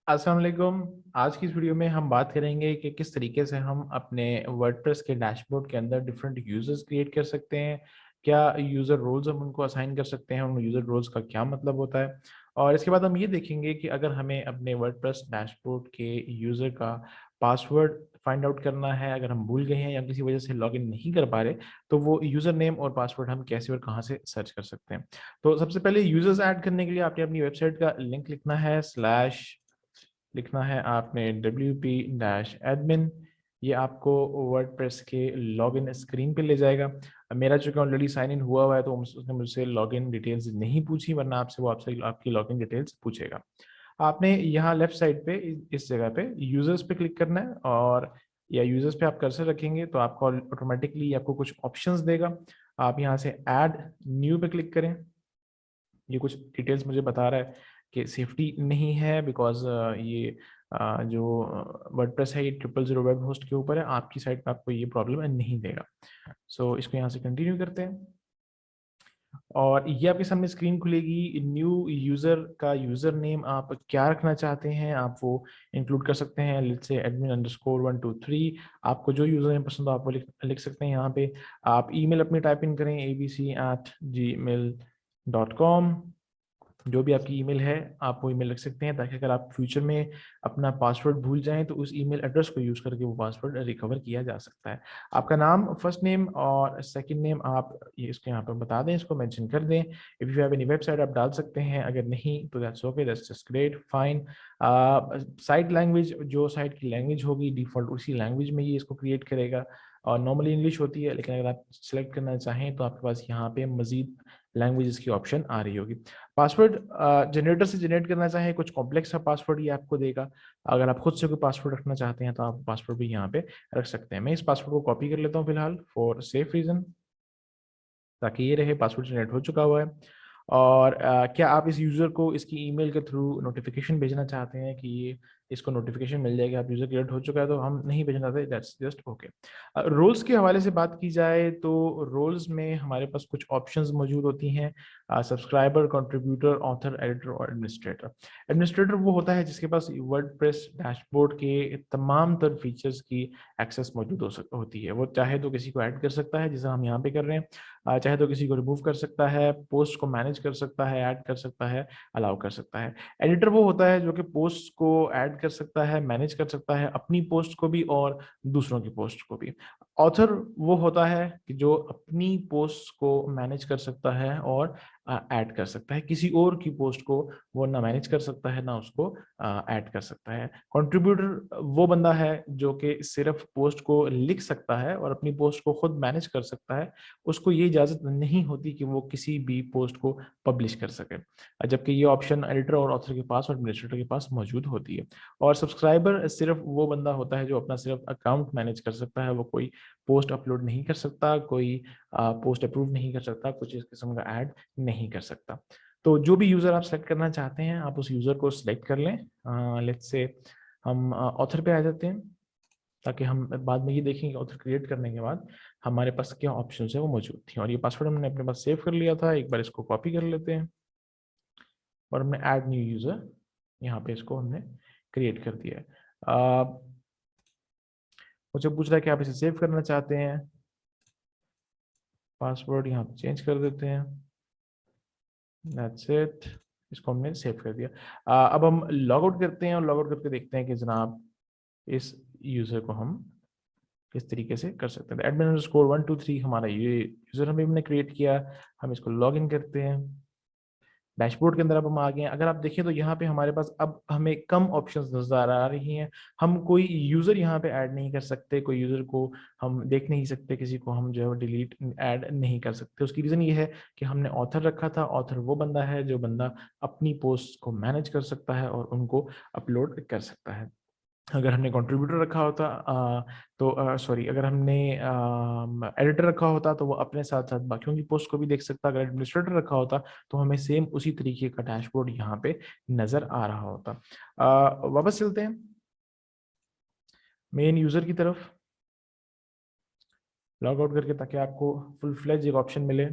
अस्सलाम वालेकुम। आज की इस वीडियो में हम बात करेंगे कि किस तरीके से हम अपने वर्डप्रेस के डैशबोर्ड के अंदर डिफरेंट यूजर्स क्रिएट कर सकते हैं। क्या यूज़र रोल्स हम उनको असाइन कर सकते हैं, उन यूज़र रोल्स का क्या मतलब होता है। और इसके बाद हम ये देखेंगे कि अगर हमें अपने वर्डप्रेस डैशबोर्ड के यूज़र का पासवर्ड फाइंड आउट करना है, अगर हम भूल गए हैं या किसी वजह से लॉगिन नहीं कर पा रहे, तो वो यूज़र नेम और पासवर्ड हम कैसे और कहाँ से सर्च कर सकते हैं। तो सबसे पहले यूज़र्स ऐड करने के लिए आपने अपनी वेबसाइट का लिंक लिखना है, स्लैश लिखना है आपने wp-admin। ये आपको वर्डप्रेस के लॉगिन स्क्रीन पे ले जाएगा। अब मेरा चूंकि ऑलरेडी साइन इन हुआ हुआ है तो उसने मुझसे लॉगिन डिटेल्स नहीं पूछी, वरना आपसे वो आपसे आपकी लॉगिन डिटेल्स पूछेगा। आपने यहाँ लेफ्ट साइड पे इस जगह पे यूजर्स पे क्लिक करना है, और या यूजर्स पे आप कर्सर रखेंगे तो आपको ऑटोमेटिकली आपको कुछ ऑप्शंस देगा। आप यहाँ से ऐड न्यू पे क्लिक करें। ये कुछ डिटेल्स मुझे बता रहा है कि सेफ्टी नहीं है, बिकॉज ये जो वर्डप्रेस है ये 000 वेब होस्ट के ऊपर है, आपकी साइट पे आपको ये प्रॉब्लम नहीं देगा। सो इसको यहाँ से कंटिन्यू करते हैं, और ये आपके सामने स्क्रीन खुलेगी। न्यू यूजर का यूजर नेम आप क्या रखना चाहते हैं आप वो इंक्लूड कर सकते हैं। Let's say admin_123। आपको जो यूजर नेम पसंद हो आप वो लिख सकते हैं यहाँ पे। आप ईमेल अपनी टाइप इन करें abc@gmail.com। जो भी आपकी ईमेल है आप वो ईमेल रख सकते हैं, ताकि अगर आप फ्यूचर में अपना पासवर्ड भूल जाएं तो उस ईमेल एड्रेस को यूज़ करके वो पासवर्ड रिकवर किया जा सकता है। आपका नाम, फर्स्ट नेम और सेकंड नेम आप ये इसके यहाँ पर बता दें, इसको मेंशन कर दें। If you have any website आप डाल सकते हैं, अगर नहीं तो that's okay, that's just great fine. Site language, जो साइट की लैंग्वेज होगी डिफ़ॉल्ट उसी लैंग्वेज में ये इसको क्रिएट करेगा। और नॉर्मली इंग्लिश होती है, लेकिन अगर आप सेलेक्ट करना चाहें तो आपके पास यहाँ पे मज़ीद लैंग्वेजेस की ऑप्शन आ रही होगी। पासवर्ड जनरेटर से जनरेट करना चाहें, कुछ कॉम्प्लेक्स सा पासवर्ड ये आपको देगा। अगर आप खुद से कोई पासवर्ड रखना चाहते हैं तो आप पासवर्ड भी यहाँ पे रख सकते हैं। मैं इस पासवर्ड को कॉपी कर लेता हूँ फिलहाल फॉर सेफ रीज़न, ताकि ये रहे पासवर्ड जनरेट हो चुका हुआ है। और क्या आप इस यूज़र को इसकी ईमेल के थ्रू नोटिफिकेशन भेजना चाहते हैं कि ये इसको नोटिफिकेशन मिल जाएगी आप यूज़र क्रिएट हो चुका है, तो हम नहीं भेजना चाहते, दैट्स जस्ट ओके। रोल्स के हवाले से बात की जाए तो रोल्स में हमारे पास कुछ ऑप्शंस मौजूद होती हैं। सब्सक्राइबर, कंट्रीब्यूटर, ऑथर, एडिटर और एडमिनिस्ट्रेटर। एडमिनिस्ट्रेटर वो होता है जिसके पास वर्डप्रेस डैशबोर्ड के तमाम तर फीचर्स की एक्सेस मौजूद होती है। वो चाहे तो किसी को ऐड कर सकता है, जैसा हम यहाँ पे कर रहे हैं, चाहे तो किसी को रिमूव कर सकता है, पोस्ट को मैनेज कर सकता है, ऐड कर सकता है, अलाउ कर सकता है। एडिटर वो होता है जो कि पोस्ट को ऐड कर सकता है, मैनेज कर सकता है, अपनी पोस्ट को भी और दूसरों की पोस्ट को भी। ऑथर वो होता है कि जो अपनी पोस्ट को मैनेज कर सकता है और ऐड कर सकता है, किसी और की पोस्ट को वो ना मैनेज कर सकता है ना उसको ऐड कर सकता है। कंट्रीब्यूटर वो बंदा है जो कि सिर्फ पोस्ट को लिख सकता है और अपनी पोस्ट को खुद मैनेज कर सकता है, उसको ये इजाज़त नहीं होती कि वो किसी भी पोस्ट को पब्लिश कर सके। जबकि ये ऑप्शन एडिटर और ऑथर के पास और एडमिनिस्ट्रेटर के पास मौजूद होती है। और सब्सक्राइबर सिर्फ वो बंदा होता है जो अपना सिर्फ अकाउंट मैनेज कर सकता है, वो कोई पोस्ट अपलोड नहीं कर सकता, कोई पोस्ट अप्रूव नहीं कर सकता, कुछ इस किस्म का ऐड नहीं कर सकता। तो जो भी यूज़र आप सेलेक्ट करना चाहते हैं आप उस यूज़र को सिलेक्ट कर लें। लेट्स से हम ऑथर पे आ जाते हैं, ताकि हम बाद में ये देखेंगे ऑथर क्रिएट करने के बाद हमारे पास क्या ऑप्शंस है वो मौजूद थी। और ये पासवर्ड हमने अपने पास सेव कर लिया था, एक बार इसको कॉपी कर लेते हैं और हमने ऐड न्यू यूज़र यहाँ पे इसको हमने क्रिएट कर दिया है। मुझे पूछ रहा है कि आप इसे सेव करना चाहते हैं, पासवर्ड यहाँ पे चेंज कर देते हैं, दैट्स इट। इसको हमने सेव कर दिया। अब हम लॉग आउट करते हैं और लॉग आउट करके देखते हैं कि जनाब इस यूज़र को हम किस तरीके से कर सकते हैं। admin_123 हमारा ये यूज़र हमने क्रिएट किया। हम इसको लॉग इन करते हैं। डैशबोर्ड के अंदर अब हम आ गए हैं। अगर आप देखें तो यहाँ पे हमारे पास अब हमें कम ऑप्शंस नज़र आ रही हैं। हम कोई यूज़र यहाँ पे ऐड नहीं कर सकते, कोई यूज़र को हम देख नहीं सकते, किसी को हम जो है डिलीट ऐड नहीं कर सकते। उसकी रीज़न ये है कि हमने ऑथर रखा था। ऑथर वो बंदा है जो बंदा अपनी पोस्ट को मैनेज कर सकता है और उनको अपलोड कर सकता है। अगर हमने कंट्रीब्यूटर रखा होता तो सॉरी, अगर हमने एडिटर रखा होता तो वो अपने साथ साथ बाकियों की पोस्ट को भी देख सकता। अगर एडमिनिस्ट्रेटर रखा होता तो हमें सेम उसी तरीके का डैशबोर्ड यहाँ पे नज़र आ रहा होता। वापस चलते हैं मेन यूज़र की तरफ, लॉग आउट करके, ताकि आपको फुल फ्लेज एक ऑप्शन मिले।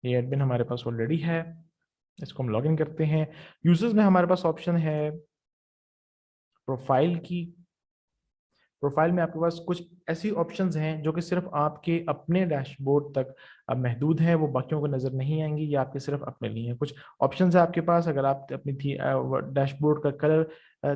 ये एडमिन हमारे पास ऑलरेडी है, इसको हम लॉग इन करते हैं। यूजर्स में हमारे पास ऑप्शन है प्रोफाइल में आपके पास कुछ ऐसी ऑप्शंस हैं जो कि सिर्फ आपके अपने डैशबोर्ड तक महदूद हैं, वो बाकियों को नज़र नहीं आएंगी, ये आपके सिर्फ अपने लिए हैं। कुछ ऑप्शंस है आपके पास, अगर आप अपनी डैशबोर्ड का कलर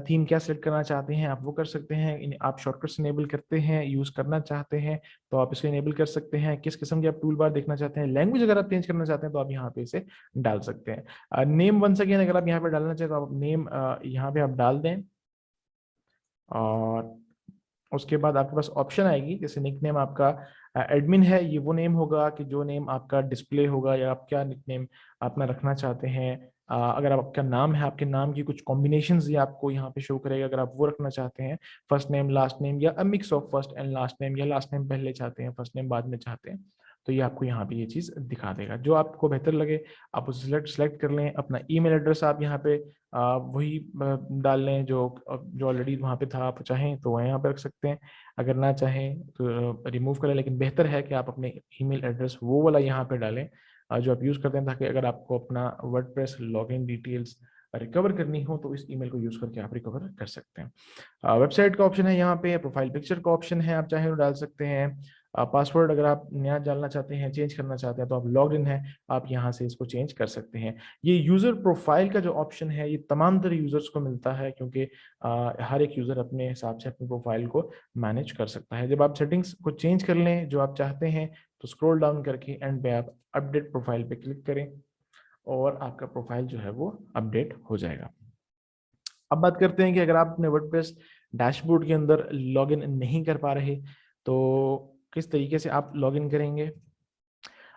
थीम क्या सेलेक्ट करना चाहते हैं आप वो कर सकते हैं। आप शॉर्टकट्स इनेबल करते हैं, यूज़ करना चाहते हैं तो आप इसको इनेबल कर सकते हैं। किस किस्म के आप टूल बार देखना चाहते हैं, लैंग्वेज अगर आप चेंज करना चाहते हैं तो आप यहाँ पे इसे डाल सकते हैं। नेम वंस अगेन अगर आप यहाँ पे डालना चाहते हैं तो आप नेम यहाँ पे आप डाल दें, और उसके बाद आपके पास ऑप्शन आएगी, जैसे निक नेम आपका एडमिन है, ये वो नेम होगा कि जो नेम आपका डिस्प्ले होगा, या आप क्या निक नेम अपना रखना चाहते हैं। अगर आपका नाम है, आपके नाम की कुछ कॉम्बिनेशंस ये आपको यहाँ पे शो करेगा, अगर आप वो रखना चाहते हैं, फर्स्ट नेम लास्ट नेम, या अ mix of first and last name, या लास्ट नेम पहले चाहते हैं फर्स्ट नेम बाद में चाहते हैं, तो ये आपको यहाँ पे ये चीज़ दिखा देगा। जो आपको बेहतर लगे आप उसे सेलेक्ट कर लें। अपना ईमेल एड्रेस आप यहाँ पे वही डाल लें जो ऑलरेडी वहाँ पे था, आप चाहें तो वह यहाँ पे रख सकते हैं, अगर ना चाहें तो रिमूव कर लें, लेकिन बेहतर है कि आप अपने ईमेल एड्रेस वो वाला यहाँ पे डालें जो आप यूज़ करते हैं, ताकि अगर आपको अपना वर्डप्रेस लॉगिन डिटेल्स रिकवर करनी हो तो इस ईमेल को यूज़ करके आप रिकवर कर सकते हैं। वेबसाइट का ऑप्शन है यहाँ पे, प्रोफाइल पिक्चर का ऑप्शन है, आप चाहें तो डाल सकते हैं। पासवर्ड अगर आप नया डालना चाहते हैं, चेंज करना चाहते हैं तो आप लॉग इन है, आप यहाँ से इसको चेंज कर सकते हैं। ये यूज़र प्रोफाइल का जो ऑप्शन है ये तमाम तरह यूज़र्स को मिलता है, क्योंकि हर एक यूज़र अपने हिसाब से अपनी प्रोफाइल को मैनेज कर सकता है। जब आप सेटिंग्स को चेंज कर लें जो आप चाहते हैं तो स्क्रॉल डाउन करके एंड पे आप अपडेट प्रोफाइल पे क्लिक करें और आपका प्रोफाइल जो है वो अपडेट हो जाएगा। अब बात करते हैं कि अगर आप अपने वर्डप्रेस डैशबोर्ड के अंदर लॉगिन नहीं कर पा रहे तो किस तरीके से आप लॉगिन करेंगे।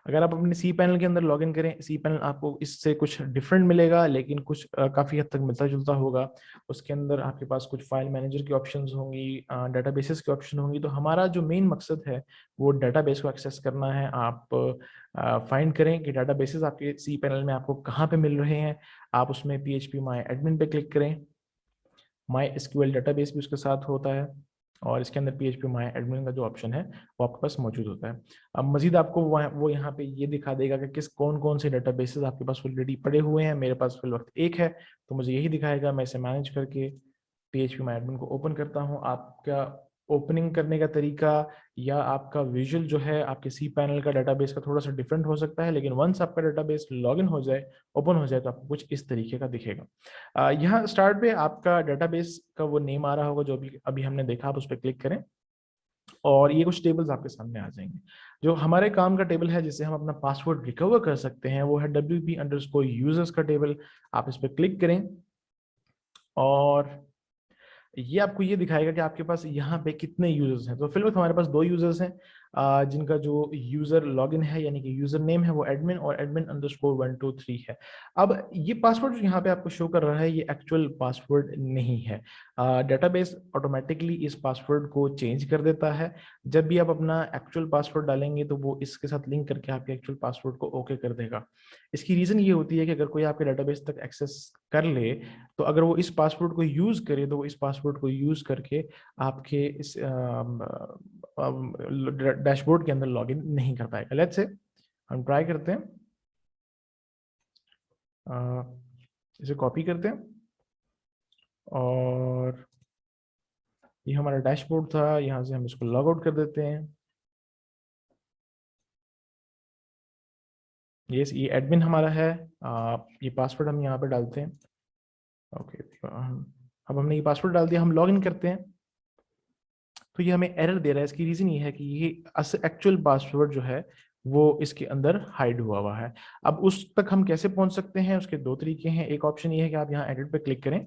अगर आप अपने सी पैनल के अंदर लॉगिन करें, सी पैनल आपको इससे कुछ डिफरेंट मिलेगा, लेकिन कुछ काफ़ी हद तक मिलता जुलता होगा। उसके अंदर आपके पास कुछ फाइल मैनेजर की ऑप्शंस होंगी, डेटाबेसेस की ऑप्शन होंगी। तो हमारा जो मेन मकसद है वो डेटाबेस को एक्सेस करना है। आप फाइंड करें कि डेटाबेसेस आपके सी पैनल में आपको कहाँ पे मिल रहे हैं। आप उसमें PHP माई एडमिन पे क्लिक करें, माई एसक्यूएल डेटाबेस भी उसके साथ होता है, और इसके अंदर PHP माई एडमिन का जो ऑप्शन है वो आपके पास मौजूद होता है। अब मजीद आपको वो यहाँ पे ये दिखा देगा कि किस कौन कौन से डेटाबेसेस आपके पास ऑलरेडी पड़े हुए हैं। मेरे पास फिल वक्त एक है तो मुझे यही दिखाएगा, मैं इसे मैनेज करके PHP माई एडमिन को ओपन करता हूँ। आपका ओपनिंग करने का तरीका या आपका विजुअल जो है आपके सी पैनल का डेटाबेस का थोड़ा सा डिफरेंट हो सकता है, लेकिन वंस आपका डेटाबेस लॉगिन हो जाए, ओपन हो जाए, तो आपको कुछ इस तरीके का दिखेगा। यहाँ स्टार्ट पे आपका डेटाबेस का वो नेम आ रहा होगा जो अभी अभी हमने देखा, आप उस पर क्लिक करें और ये कुछ टेबल्स आपके सामने आ जाएंगे। जो हमारे काम का टेबल है जिससे हम अपना पासवर्ड रिकवर कर सकते हैं वो है WP_users का टेबल। आप इस पर क्लिक करें और ये आपको ये दिखाएगा कि आपके पास यहाँ पे कितने यूजर्स हैं। तो फिलहाल हमारे पास 2 यूजर्स हैं, जिनका जो यूजर लॉगिन है यानी कि यूजर नेम है वो एडमिन और admin_123 है। अब ये पासवर्ड जो यहाँ पे आपको शो कर रहा है ये एक्चुअल पासवर्ड नहीं है। डेटाबेस ऑटोमेटिकली इस पासवर्ड को चेंज कर देता है। जब भी आप अपना एक्चुअल पासवर्ड डालेंगे तो वो इसके साथ लिंक करके आपके एक्चुअल पासवर्ड को ओके कर देगा। इसकी रीज़न ये होती है कि अगर कोई आपके डेटाबेस तक एक्सेस कर ले तो अगर वो इस पासवर्ड को यूज़ करे तो वो इस पासवर्ड को यूज़ करके आपके इस डैशबोर्ड के अंदर लॉगिन नहीं कर पाएगा। लेट्स से हम ट्राई करते हैं, इसे कॉपी करते हैं और ये हमारा डैशबोर्ड था, यहाँ से हम इसको लॉग आउट कर देते हैं। ये एडमिन हमारा है, ये पासवर्ड हम यहाँ पे डालते हैं। ओके, अब हमने ये पासवर्ड डाल दिया, हम लॉग इन करते हैं तो ये हमें एरर दे रहा है। इसकी रीज़न ये है कि ये एक्चुअल पासवर्ड जो है वो इसके अंदर हाइड हुआ है। अब उस तक हम कैसे पहुंच सकते हैं, उसके 2 तरीके हैं। एक ऑप्शन ये है कि आप यहाँ एडिट पे क्लिक करें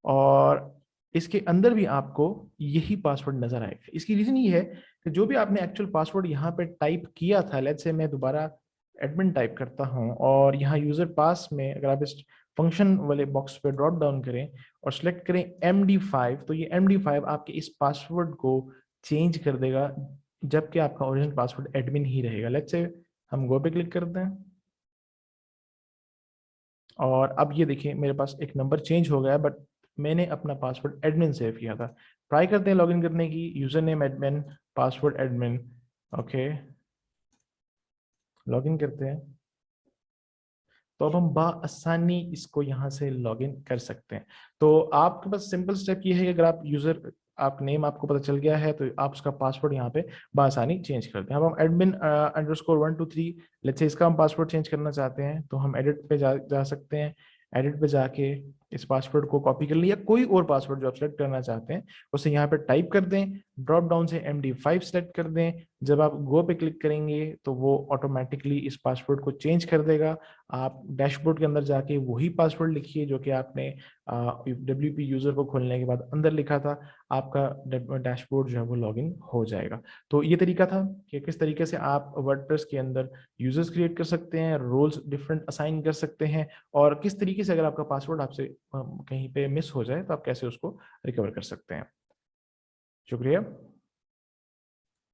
और इसके अंदर भी आपको यही पासवर्ड नजर आएगा। इसकी रीज़न ये है कि जो भी आपने एक्चुअल पासवर्ड यहाँ पे टाइप किया था, लेट्स से मैं दोबारा एडमिन टाइप करता हूँ और यहाँ यूज़र पास में अगर आप इस फंक्शन वाले बॉक्स पे ड्रॉप डाउन करें और सेलेक्ट करें MD5, तो ये MD5 आपके इस पासवर्ड को चेंज कर देगा, जबकि आपका ओरिजिनल पासवर्ड एडमिन ही रहेगा। लेट्स से हम गो पे क्लिक करते हैं और अब ये देखिए मेरे पास एक नंबर चेंज हो गया है, बट मैंने अपना पासवर्ड एडमिन सेव किया था। ट्राई करते हैं लॉगिन करने की, user name admin, password admin. Okay, login करते हैं तो अब हम बआसानी इसको यहाँ से लॉगिन कर सकते हैं। तो आपके पास सिंपल स्टेप ये है कि अगर आप यूजर आप नेम आपको पता चल गया है तो आप उसका पासवर्ड यहाँ पे बआसानी चेंज कर दें। अब हम एडमिन अंडरस्कोर 123 लेट्स से इसका हम पासवर्ड चेंज करना चाहते हैं तो हम एडिट पे जा सकते हैं। एडिट पे जाके इस पासवर्ड को कॉपी कर लें या कोई और पासवर्ड जो आप सेलेक्ट करना चाहते हैं उसे यहाँ पे टाइप कर दें। ड्रॉप डाउन से MD5 सेलेक्ट कर दें। जब आप गो पे क्लिक करेंगे तो वो ऑटोमेटिकली इस पासवर्ड को चेंज कर देगा। आप डैशबोर्ड के अंदर जाके वही पासवर्ड लिखिए जो कि आपने WP यूजर को खोलने के बाद अंदर लिखा था। आपका डैशबोर्ड जो है वो लॉगिन हो जाएगा। तो ये तरीका था कि किस तरीके से आप वर्डप्रेस के अंदर यूजर्स क्रिएट कर सकते हैं, रोल्स डिफरेंट असाइन कर सकते हैं, और किस तरीके से अगर आपका पासवर्ड आपसे कहीं पे मिस हो जाए तो आप कैसे उसको रिकवर कर सकते हैं। शुक्रिया।